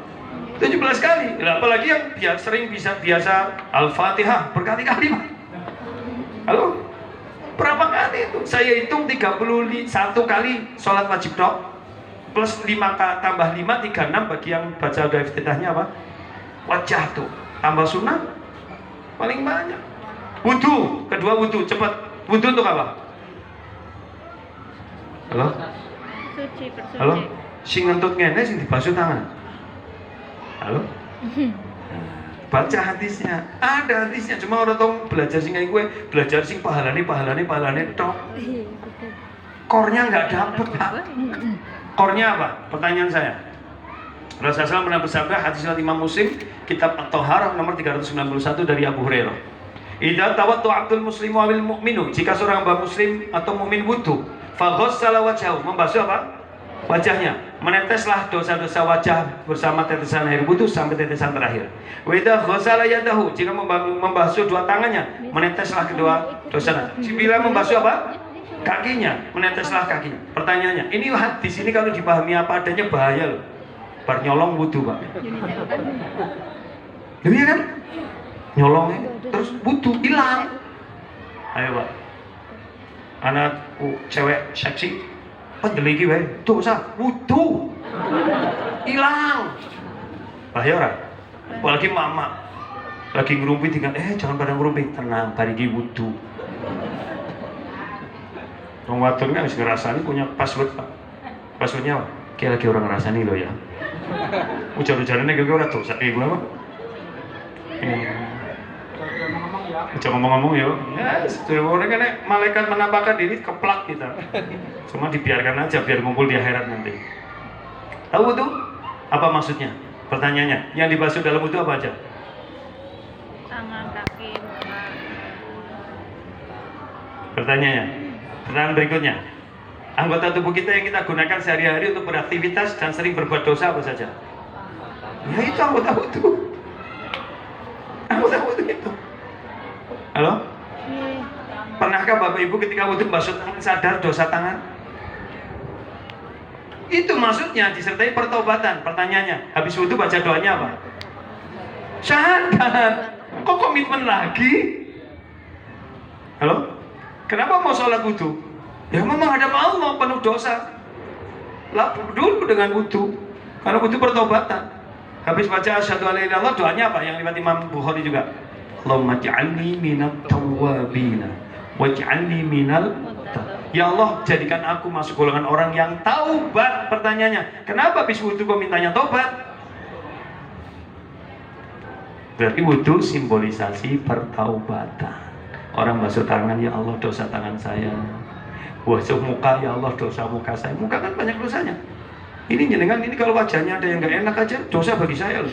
17 kali. Nah, apalagi yang biasa Al-Fatihah berkali-kali Pak. Halo? Berapa kali itu? Saya hitung 31 kali sholat wajib dok plus 5 tambah 5 36 bagi yang baca doa iftitahnya apa? Wajah tuh tambah sunnah paling banyak. Wudu, kedua wudu, cepat. Wudu untuk apa? Halo? Suci, bersuci. Halo? Sing ngentut ngene sing dibasuh tangan. Halo? Baca hadisnya, ada hadisnya, cuma orang tau belajar sing kayak gue, belajar sing pahalane tok. Kornya nggak dapet Pak. Kornya apa? Pertanyaan saya. Rasulullah SAW pernah bersabda, hadis riwayat Imam Muslim, kitab At-Thaharah nomor 391 dari Abu Hurairah. Idza tawaddu 'abdul muslimu awil mu'minu, jika seorang hamba muslim atau mukmin wudu, fa ghassala wajhahu, membasuh apa? Wajahnya, meneteslah dosa-dosa wajah bersama tetesan air wudu sampai tetesan terakhir. Wa idza ghassala yadahu, jika membasuh dua tangannya, meneteslah kedua dosa. Bila membasuh apa? Kakinya, meneteslah kakinya. Pertanyaannya, ini hadis ini kalau dipahami apa adanya bahaya loh. Bar nyolong wudu Pak. Iya kan? Nyolongnya terus wudu hilang. Ayo Pak. Anakku cewek seksi pendeliki wae, dosa wudu hilang. Bahaya ora? Apalagi mama lagi ngerumpi tinggal jangan pada ngerumpi, tenang, bariki wudu. Wong wadon kan wis ngrasani punya password Pak. Passwordnya apa? Kayak lagi orang ngrasani lo ya. Ujar-ujarane kira-kira ora dosa kayak gue apa? Jangan ngomong-ngomong ya. Ya, orang kan malaikat menampakkan diri keplak kita. Cuma dibiarkan aja biar ngumpul di akhirat nanti. Tahu tuh? Apa maksudnya? Pertanyaannya, yang dibasuh dalam wudu apa aja? Tangan, kaki, muka. Pertanyaannya. Pertanyaan berikutnya. Anggota tubuh kita yang kita gunakan sehari-hari untuk beraktivitas dan sering berbuat dosa apa saja? Ya itu anggota wudu. Anggota wudu itu. Halo? Pernahkah Bapak Ibu ketika wudu basuh tangan sadar dosa tangan? Itu maksudnya disertai pertobatan. Pertanyaannya, habis wudu baca doanya apa? Syahadat. Kok komitmen lagi? Halo? Kenapa mau sholat wudu? Ya memang menghadap Allah penuh dosa. Lah dulu dengan wudu. Karena wudu pertobatan. Habis baca asyhadu alla ilaha illallah, doanya apa? Yang riwayat Imam Bukhari juga. Allahumma ij'alni minat tawwabin waj'alni minal. Ya Allah, jadikan aku masuk golongan orang yang taubat. Pertanyaannya, kenapa habis wudu kok mintanya taubat? Berarti wudu simbolisasi pertaubatan. Orang basuh tangan, ya Allah dosa tangan saya. Basuh muka, ya Allah dosa muka saya. Muka kan banyak dosanya. Ini jenengan, ini kalau wajahnya ada yang nggak enak aja, dosa bagi saya loh.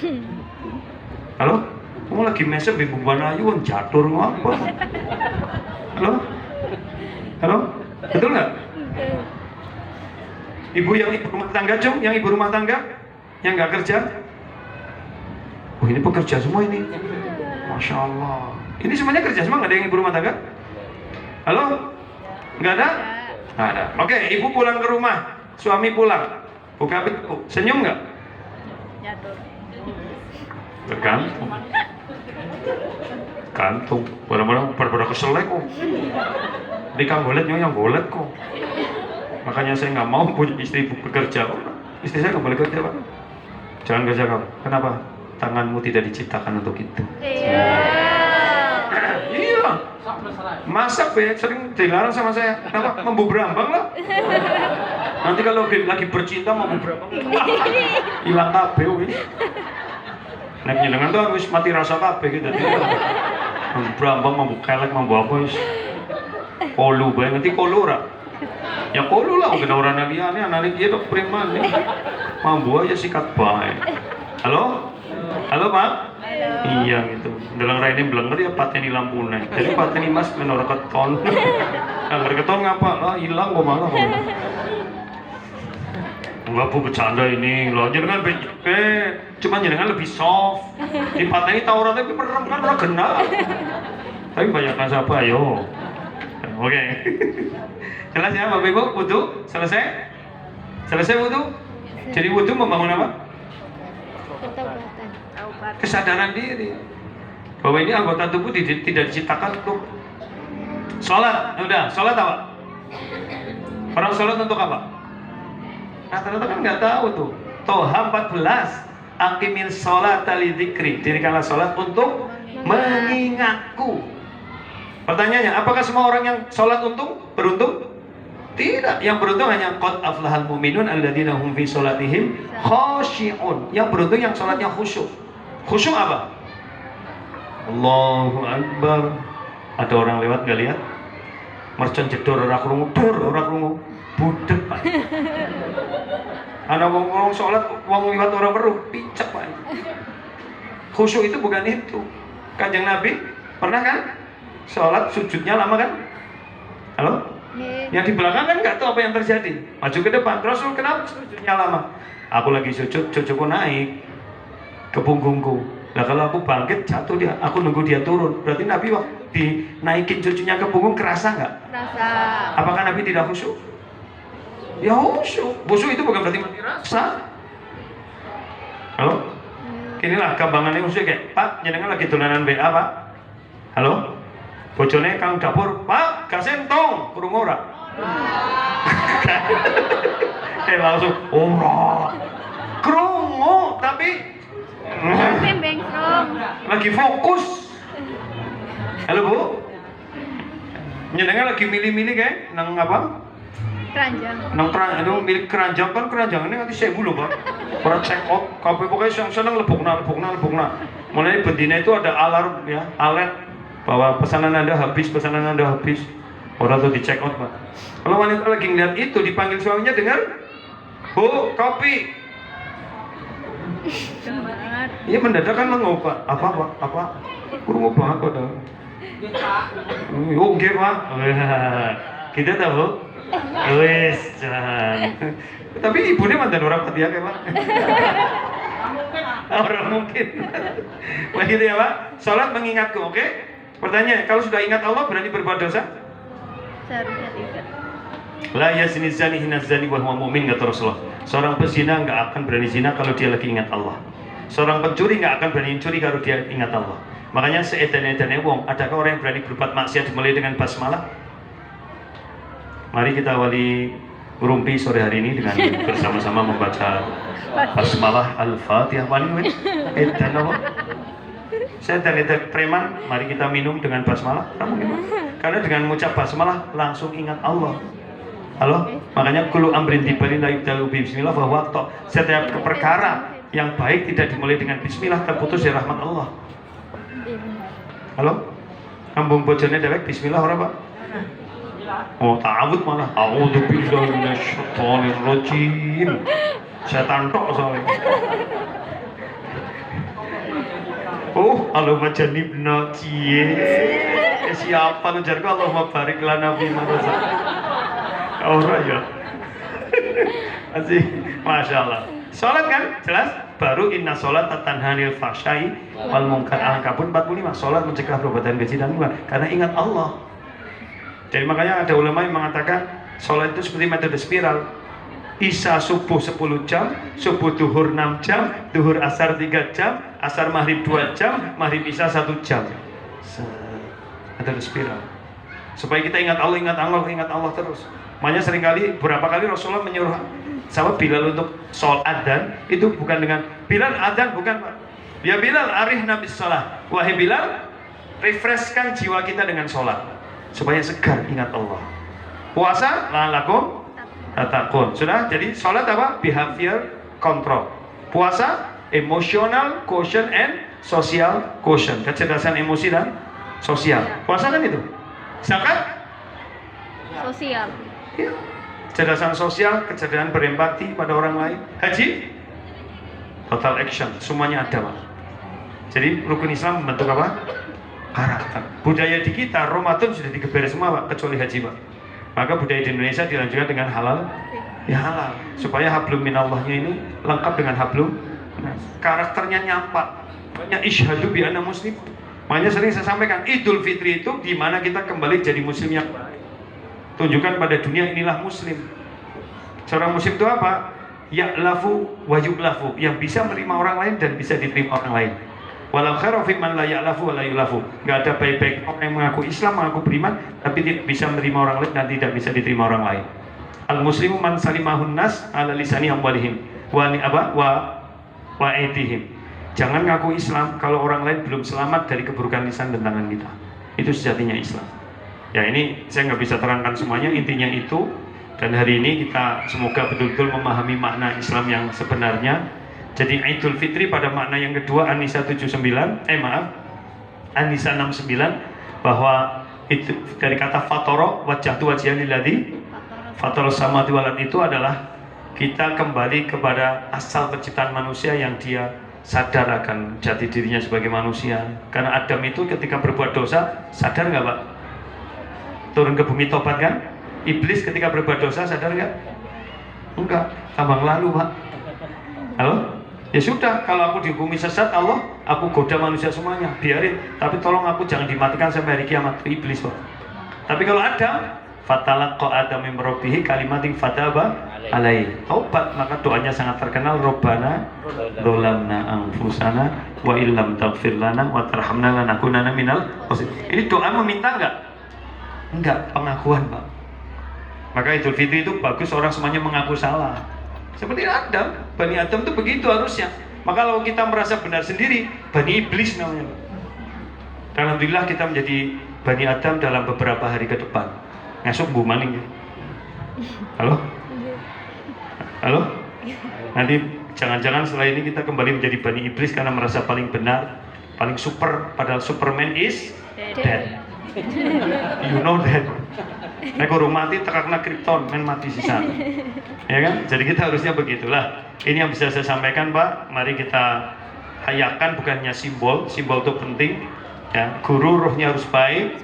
Halo? Kamu lagi mesem di bumbuan ayu, jatuh ngapa? Halo? Halo? Betul nggak? Ibu yang ibu rumah tangga, Cung, yang ibu rumah tangga, yang nggak kerja. Oh ini pekerja semua ini. Masya Allah. Ini semuanya kerja semua, nggak ada yang ibu rumah tangga? Halo? Nggak ada? Nggak ada. Oke, ibu pulang ke rumah, suami pulang, buka pintu, senyum nggak? Nyatur. Tergantung. Gantung. Barang-barang berbeda keselek kok. Di kang golet yang golet kok. Makanya saya nggak mau punya istri bekerja. Istri saya nggak boleh kerja, Pak. Jangan kerja kamu. Kenapa? Tanganmu tidak diciptakan untuk itu. Iya. Iya. Masak be sering dilarang sama saya. Kenapa? Mambu berambang lah. Nanti kalau lagi bercinta mambu berambang, hilang kabeh wis. Nek njenengan tuh wis mati rasa kabeh gitu. Mambu berambang, mambu kelek, mambu apa wis. Kolu bae ngerti kolu ora? Ya kolu lah, mungkin orang liyane anane kiye tok preman. Mambu aja sikat bae. Halo? Halo, Pak? Iya gitu. Dalam raine blenger ya pateni lampune. Jadi pateni Mas menor keton. Angger keton ngapa? Lah hilang kok malah. Enggak Bu bercanda ini. Lo jenengan cuma jenengan lebih soft. Di pateni tawuran tapi merem kan ora kena. Tapi banyakkan siapa ayo. Oke. Jelas ya Bapak Ibu, wudu selesai? Selesai wudu? Jadi wudu membangun apa? Taubat. Kesadaran diri bahwa ini anggota tubuh tidak diciptakan untuk sholat. Udah, sholat apa? Orang sholat untuk apa? Rata-rata kan nggak tahu tuh. Toha 14 Aqimil sholat lidzikri, dirikanlah sholat untuk mengingatku. Pertanyaannya, apakah semua orang yang sholat beruntung? Tidak, yang beruntung hanya qad aflahal mu'minun alladzina hum fi sholatihim khashi'un. Yang beruntung yang sholatnya khusyuk. Khusyuk apa? Allahu Akbar. Ada orang lewat nggak lihat? Mercon jedor ora krungu, budek Pak. Ana wong sholat, wong liwat orang weruh, picek Pak. Khusyuk itu bukan itu. Kanjeng Nabi pernah kan sholat sujudnya lama kan? Halo? Yang di belakang kan nggak tahu apa yang terjadi. Maju ke depan, Rasul kenapa sujudnya lama? Aku lagi sujud, cucuku naik ke punggungku. Nah kalau aku bangkit jatuh dia, aku nunggu dia turun. Berarti Nabi waktu dinaikin cucunya ke punggung kerasa nggak? Rasa. Apakah Nabi tidak khusyuk? Ya khusyuk. Khusyuk itu bukan berarti mati rasa. Halo? Inilah gampangannya khusyuk kayak Pak, jenengan lagi dolanan WA Pak. Halo? Bojone kang dapur, Pak, gak sentong, krungu ora? Kayak langsung, ora. Krungu, tapi Bimbing from. lagi fokus. Halo Bu? Nyenengnya lagi milih-milih kayak nang apa? Keranjang. Nang itu milik keranjang kan keranjangannya nanti saya bulu Pak. Para check out, kabeh pokoknya seneng lebokna. Mulai betina itu ada alarm ya, alert bahwa pesanan Anda habis. Orang tuh di check out Pak. Kalau wanita lagi ngeliat itu dipanggil suaminya dengar, Bu, kopi. Banget. Iya mendadak kan menguap Pak. Apa? Kurang banget Pak. Oke Pak. Kita tahu. Wes jangan. Tapi ibunya mantan orang Patia kayak Pak. Orang mungkin. Begitu ya Pak. Sholat mengingatku, oke? Pertanyaan, kalau sudah ingat Allah berani berbuat dosa? Seharusnya tidak. La yazni zani hina zani wa huwa mu'min, kata Rasulullah. Seorang pezina nggak akan berani zina kalau dia lagi ingat Allah. Seorang pencuri nggak akan berani mencuri kalau dia ingat Allah. Makanya seedan-edannya wong, adakah orang yang berani berbuat maksiat dimulai dengan basmalah? Mari kita awali ngerumpi sore hari ini dengan bersama-sama membaca basmalah Al-Fatihah. Wali edan apa? Saya dan preman, mari kita minum dengan basmalah. Kamu gimana? Karena dengan mengucap basmalah langsung ingat Allah. Halo? Makanya kullu amrin tibalin la yubdalu bi bismillah fa huwa aqta. Setiap perkara yang baik tidak dimulai dengan bismillah terputus dari rahmat Allah. Halo? Kambung bojone dewek bismillah ora, Pak? Oh, ta'awud malah. A'udzu billahi minasyaitonir rajim. Setan tok soalnya. Oh, Allahumma jannibna cie. Siapa ngejar kau Allahumma barik lana fi ma razaqtana. Ora ya. Masih Masya Allah. Sholat kan? Jelas? Baru inna sholat tanhanil fahsyai wal munkar. Al-Ankabut 45. Sholat mencegah perbuatan keji dan munkar karena ingat Allah. Jadi makanya ada ulama yang mengatakan sholat itu seperti metode spiral. Isya subuh 10 jam, subuh duhur 6 jam, duhur asar 3 jam, asar maghrib 2 jam, maghrib isya 1 jam. Ada spiral. Supaya kita ingat Allah, ingat Allah, ingat Allah terus. Makanya seringkali, berapa kali Rasulullah menyuruh sahabat Bilal untuk sholat adzan, itu bukan dengan Bilal adzan, bukan Pak. Ya Bilal, arihna bis shalah. Wahai Bilal, refreshkan jiwa kita dengan sholat supaya segar ingat Allah. Puasa, la'alakum tatakun. Sudah, jadi sholat apa? Behavior control. Puasa, emotional quotient and social quotient. Kecerdasan emosi dan sosial. Puasa kan itu. Zakat? Sosial. Ya. Kecerdasan sosial, kecerdasan berempati pada orang lain. Haji? Total action. Semuanya ada, Pak. Jadi rukun Islam membentuk apa? Karakter. Budaya di kita, Ramadan sudah digeber semua, Pak, kecuali haji, Pak. Maka budaya di Indonesia dilanjutkan dengan halal, ya halal, supaya hablum minallahnya ini lengkap dengan hablum. Karakternya nyapa, banyak isyhadu bi anna muslim. Makanya sering saya sampaikan, Idul Fitri itu di mana kita kembali jadi muslim yang baik. Tunjukkan pada dunia inilah muslim. Seorang muslim itu apa? Ya'lafu wa yu'lafu, yang bisa menerima orang lain dan bisa diterima orang lain. Walau khairu fi man la ya'lafu wa la yu'lafu. Enggak ada baik-baik orang yang mengaku Islam, mengaku beriman, tapi tidak bisa menerima orang lain dan tidak bisa diterima orang lain. Al muslimu man salimahun nas ala lisani amwalihim wa aitihim. Jangan ngaku Islam kalau orang lain belum selamat dari keburukan lisan dan tangan kita. Itu sejatinya Islam. Ya ini saya nggak bisa terangkan semuanya, intinya itu. Dan hari ini kita semoga betul-betul memahami makna Islam yang sebenarnya. Jadi Idul Fitri pada makna yang kedua, An-Nisa 69, An-Nisa 69, bahwa itu dari kata fatoro, wajjahtu wajhiya lilladzi fatara samawati wal ardh, itu adalah kita kembali kepada asal penciptaan manusia yang dia sadar akan jati dirinya sebagai manusia. Karena Adam itu ketika berbuat dosa sadar nggak, Pak? Turun ke bumi tobat kan? Iblis ketika berbuat dosa sadar nggak? Enggak, tambang lalu, Pak. Halo? Ya sudah, kalau aku dihukumi sesat Allah, aku goda manusia semuanya, biarin. Tapi tolong aku jangan dimatikan sampai hari kiamat. Iblis, Pak. Tapi kalau Adam, fatalaqqa Adam min rabbih kalimatin fataba alaihi. Taubat, maka doanya sangat terkenal, Rabbana dzalamna anfusana wa illam taghfir lana wa tarhamna lanakunanna minal khasirin. Ini doa meminta enggak? Enggak, pengakuan, Pak. Maka Idul Fitri itu bagus orang semuanya mengaku salah. Seperti Adam, Bani Adam itu begitu harusnya. Maka kalau kita merasa benar sendiri, Bani Iblis namanya. Dan alhamdulillah kita menjadi Bani Adam dalam beberapa hari ke depan. Ngasuk bu maning. Halo? Halo? Nanti jangan-jangan setelah ini kita kembali menjadi Bani Iblis karena merasa paling benar, paling super, padahal Superman is dead. You know that. Nek urung mati tekakna Krypton men mati sisa. Ya kan? Jadi kita harusnya begitulah. Ini yang bisa saya sampaikan, Pak. Mari kita hayakan, bukannya simbol. Simbol itu penting. Ya, guru ruhnya harus baik.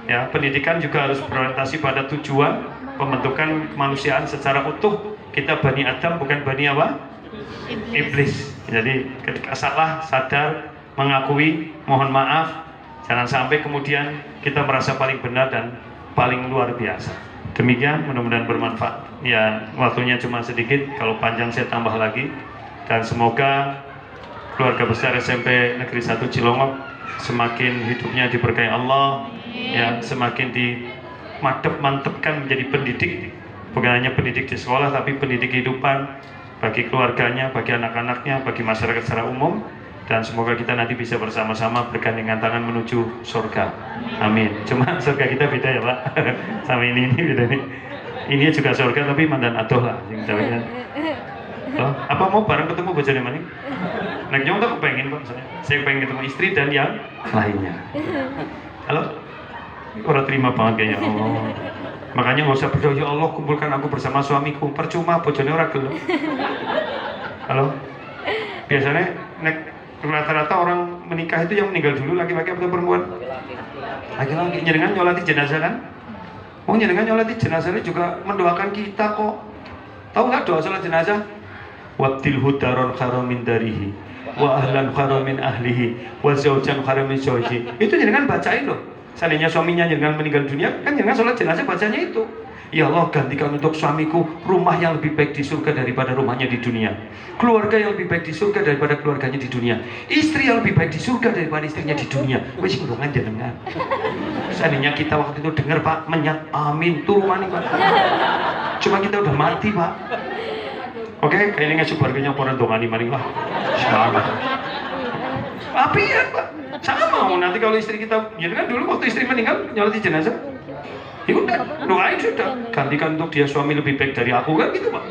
Ya, pendidikan juga harus berorientasi pada tujuan pembentukan kemanusiaan secara utuh. Kita Bani Adam, bukan Bani apa? Iblis. Jadi ketika salah, sadar, mengakui, mohon maaf. Jangan sampai kemudian kita merasa paling benar dan paling luar biasa. Demikian, mudah-mudahan bermanfaat. Ya, waktunya cuma sedikit, kalau panjang saya tambah lagi. Dan semoga keluarga besar SMP Negeri 1 Cilongok semakin hidupnya diberkahi Allah, ya, semakin mantepkan menjadi pendidik, bukan hanya pendidik di sekolah, tapi pendidik kehidupan bagi keluarganya, bagi anak-anaknya, bagi masyarakat secara umum. Dan semoga kita nanti bisa bersama-sama bergandengan tangan menuju surga. Amin. Cuma surga kita beda ya, Pak. Sama ini beda nih. Ini juga surga tapi mandan adoh lah. Oh, apa mau bareng ketemu bojone maning? Nek nyong tak pengen, Pak. Saya pengen ketemu istri dan yang lainnya. Halo? Orang terima banget kayaknya. Oh. Makanya nggak usah berdoa, ya Allah kumpulkan aku bersama suamiku. Percuma bojone ora gelem. Halo? Biasanya nek rata-rata orang menikah itu yang meninggal dulu laki-laki atau perempuan? Laki-laki. Nyenengan nyolati jenazah kan? Oh, nyenengan nyolati jenazah ini juga mendoakan kita kok. Tahu nggak doa sholat jenazah? Wabdil hudaron khairan min darihi wa ahlan khairan min ahlihi wa zawjan khairan min zawjihi. Itu nyenengan bacain loh. Seandainya suaminya jenengan meninggal dunia, kan jenengan sholat jenazah bacanya itu. Ya Allah, gantikan untuk suamiku rumah yang lebih baik di surga daripada rumahnya di dunia. Keluarga yang lebih baik di surga daripada keluarganya di dunia. Istri yang lebih baik di surga daripada istrinya di dunia. Wis ngurungan jenengan. Seandainya kita waktu itu dengar Pak, menyat amin turunan Pak. Cuma kita udah mati Pak. Oke, kayaknya ngasih keluarganya orang dongani mari lah. Salah. Tapi ya Pak, sama nanti kalau istri kita, ya kan dulu waktu istri meninggal nyolati jenazah. Ya udah, doain sudah. Gantikan untuk dia suami lebih baik dari aku kan gitu Pak.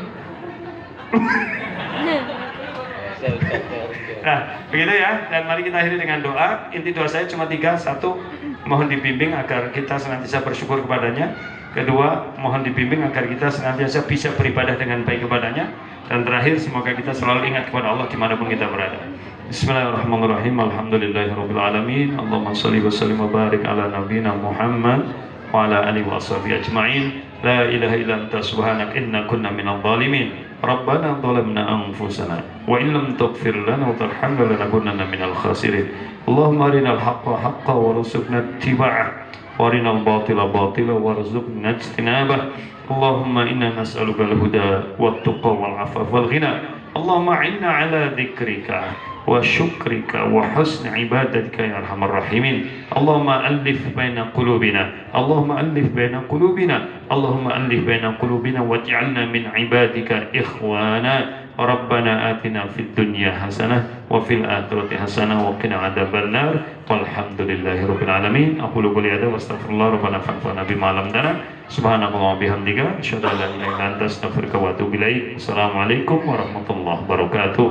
Nah, begitu ya. Dan mari kita akhiri dengan doa. Inti doa saya cuma 3. 1, mohon dibimbing agar kita senantiasa bersyukur kepadanya. Kedua, mohon dibimbing agar kita senantiasa bisa beribadah dengan baik kepadanya. Dan terakhir, semoga kita selalu ingat kepada Allah dimanapun kita berada. Bismillahirrahmanirrahim. Alhamdulillahirabbil alamin. Allahumma shalli wa sallim wa barik ala nabiyyina Muhammad wa ala alihi wa sahbihi ajma'in. La ilaha illa anta subhanaka inna kunna minadh dhalimin. Rabbana dhalamna anfusana wa in lam taghfir lana wa tarhamna lanakunanna minal khasirin. Allahumma arinal haqqa haqqan warzuqna ittiba'ah wa arinal batila batila warzuqna ijtinabah. Allahumma inna nas'aluka al-huda wat-tuqa wal-'afafa wal-ghina. Allahumma 'inna 'ala dzikrika wa syukrika wa husni ibadatika ya arhamar rahimin. Allahumma alif baina qulubina, Allahumma alif baina qulubina, Allahumma alif baina qulubina waj'alna min ibadika ikhwana. Rabbana atina fid dunya hasanah wa fil akhirati hasanah wa qina adzaban nar. Walhamdulillahirabbil alamin. Aqulu qouli hadza wa astaghfirullah rabbana fanfa'na bima 'allamtana. Subhanakallahumma wa bihamdika asyhadu an la ilaha illa anta astaghfiruka wa atubu ilaik. Assalamualaikum warahmatullahi wabarakatuh.